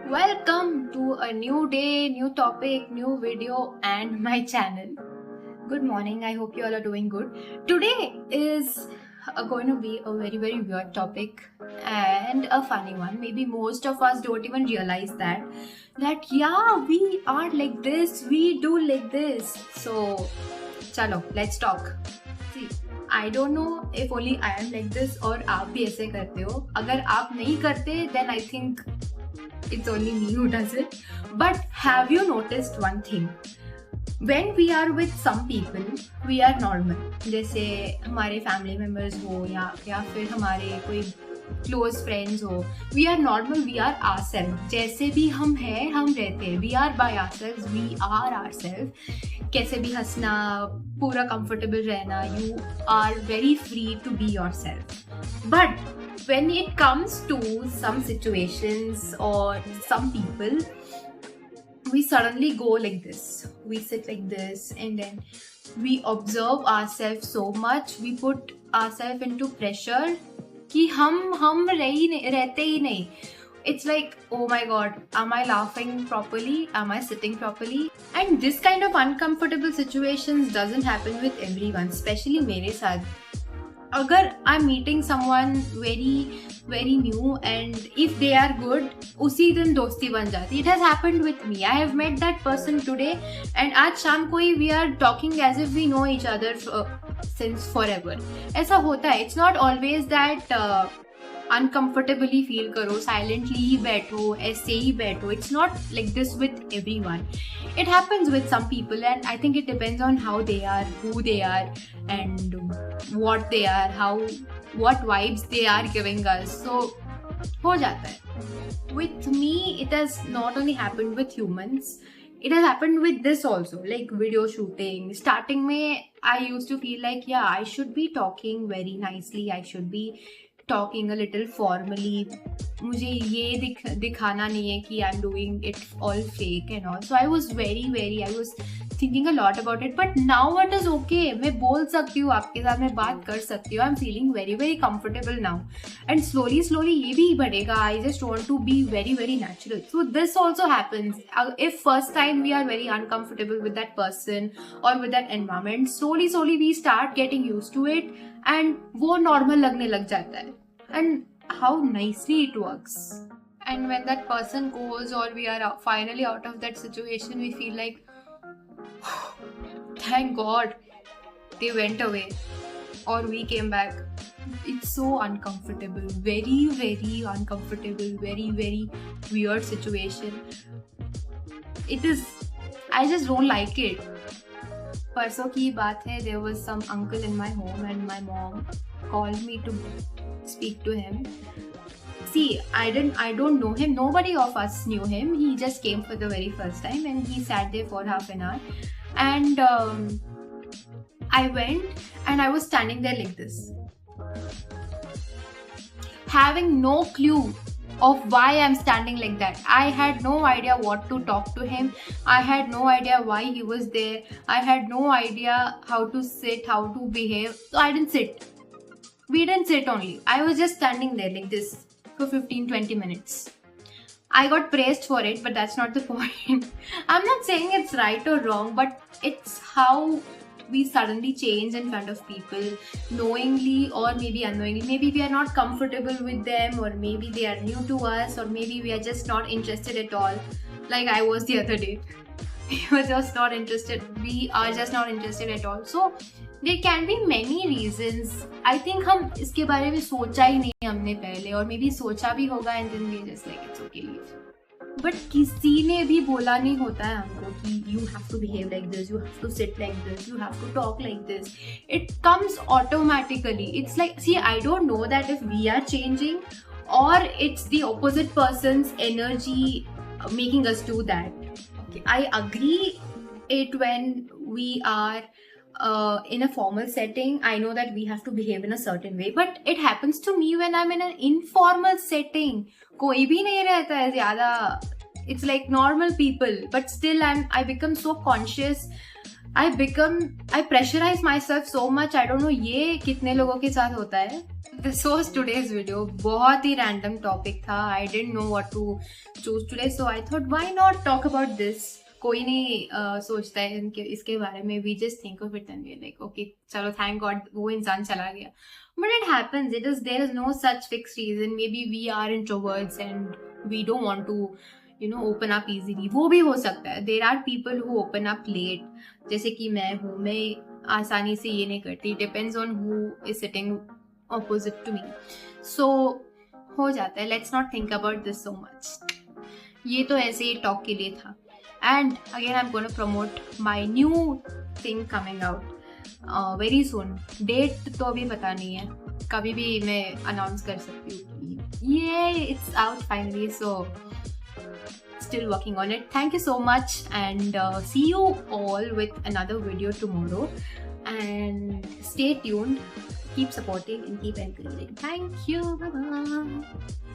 Welcome to a new day, new topic, new video, and my channel. Good morning. I hope you all are doing good. Today is going to be a very weird topic and a funny one. Maybe most of us don't even realize that yeah, we are like this, we do like this. So, chalo, let's talk. See, I don't know if only I am like this or आप भी ऐसे करते हो. अगर आप नहीं करते, then I think it's only me who does it. But have you noticed one thing? When we are with some people, we are normal. जैसे हमारे family members हो या फिर हमारे कोई close friends हो, we are normal, we are ourselves. जैसे भी हम हैं, हम रहते हैं. We are by ourselves, we are ourselves. कैसे भी हंसना, पूरा comfortable रहना. You are very free to be yourself. But when it comes to some situations or some people, we suddenly go like this. We sit like this and then we observe ourselves so much. We put ourselves into pressure कि हम रहते ही नहीं. It's like, oh my god, am I laughing properly? Am I sitting properly? And this kind of uncomfortable situations doesn't happen with everyone, especially मेरे साथ. अगर I'm meeting someone very new and if they are good, उसी दिन दोस्ती बन जाती. It has happened with me. I have met that person today and आज शाम को ही we are talking as if we know each other since forever. ऐसा होता है. It's not always that uncomfortably feel करो, silently ही बैठो, ऐसे ही बैठो. It's not like this with everyone. It happens with some people and I think it depends on how they are, who they are and what they are, what vibes they are giving us. So हो जाता है. With me, it has not only happened with humans, it has happened with this also, like video shooting. Starting में I used to feel like, yeah, I should be talking very nicely, I should be talking a little formally. मुझे ये दिखाना नहीं है कि I'm doing it all fake and all. So I was I was thinking a lot about it. But now it is okay. मैं बोल सकती हूँ आपके साथ, मैं बात कर सकती हूँ. I'm feeling very comfortable now. And slowly ये भी बढ़ेगा. I just want to be very natural. So this also happens. If first time we are very uncomfortable with that person or with that environment, slowly we start getting used to it and वो normal लगने लग जाता है. And how nicely it works. And when that person goes or we are finally out of that situation, we feel like, thank God they went away or we came back. It's so uncomfortable, very uncomfortable, very weird situation. It is, I just don't like it. परसों की बात है, there was some uncle in my home and my mom called me to speak to him. See, I don't know him. Nobody of us knew him. He just came for the very first time and he sat there for half an hour. And I went and I was standing there like this, having no clue of why I'm standing like that. I had no idea what to talk to him. I had no idea why he was there. I had no idea how to sit, how to behave. So I didn't sit. We didn't sit only. I was just standing there like this for 15-20 minutes. I got praised for it, but that's not the point. I'm not saying it's right or wrong, but it's how we suddenly change in front of people, knowingly or maybe unknowingly. Maybe we are not comfortable with them, or maybe they are new to us, or maybe we are just not interested at all. Like I was the other day. We are just not interested at all. So there can be many reasons. I think हम इसके बारे में सोचा ही नहीं हमने पहले, और maybe सोचा भी होगा and then we just like it's okay, leave. But किसी ने भी बोला नहीं होता है हमको कि you have to behave like this, you have to sit like this, you have to talk like this. It comes automatically. It's like, see, I don't know that if we are changing or it's the opposite person's energy making us do that. Okay, I agree it when we are in a formal setting. I know that we have to behave in a certain way, but it happens to me when I'm in an informal setting. कोई भी नहीं रहता है ज़्यादा. It's like normal people, but still I become so conscious. I pressurize myself so much. I don't know ये कितने लोगों के साथ होता है. this was today's video. बहुत ही random topic था. I didn't know what to choose today, so I thought why not talk about this. कोई नहीं सोचता है इसके बारे में. We just think of it and we're like, okay, चलो thank God वो इंसान चला गया. But it happens. There is no such fixed reason. Maybe we are introverts and we don't want to, open up easily. वो भी हो सकता है. There are people who open up late. जैसे कि मैं हूँ. मैं आसानी से ये नहीं करती. Depends on who is sitting opposite to me. So हो जाता है. Let's not think about this so much. ये तो ऐसे ही talk के लिए था. And again I'm going to promote my new thing coming out very soon. Date तो अभी पता नहीं है. कभी भी मैं announce कर सकती हूँ. Yeah, it's out finally. So still working on it. Thank you so much and see you all with another video tomorrow. And stay tuned. Keep supporting and keep encouraging. Thank you. Bye bye.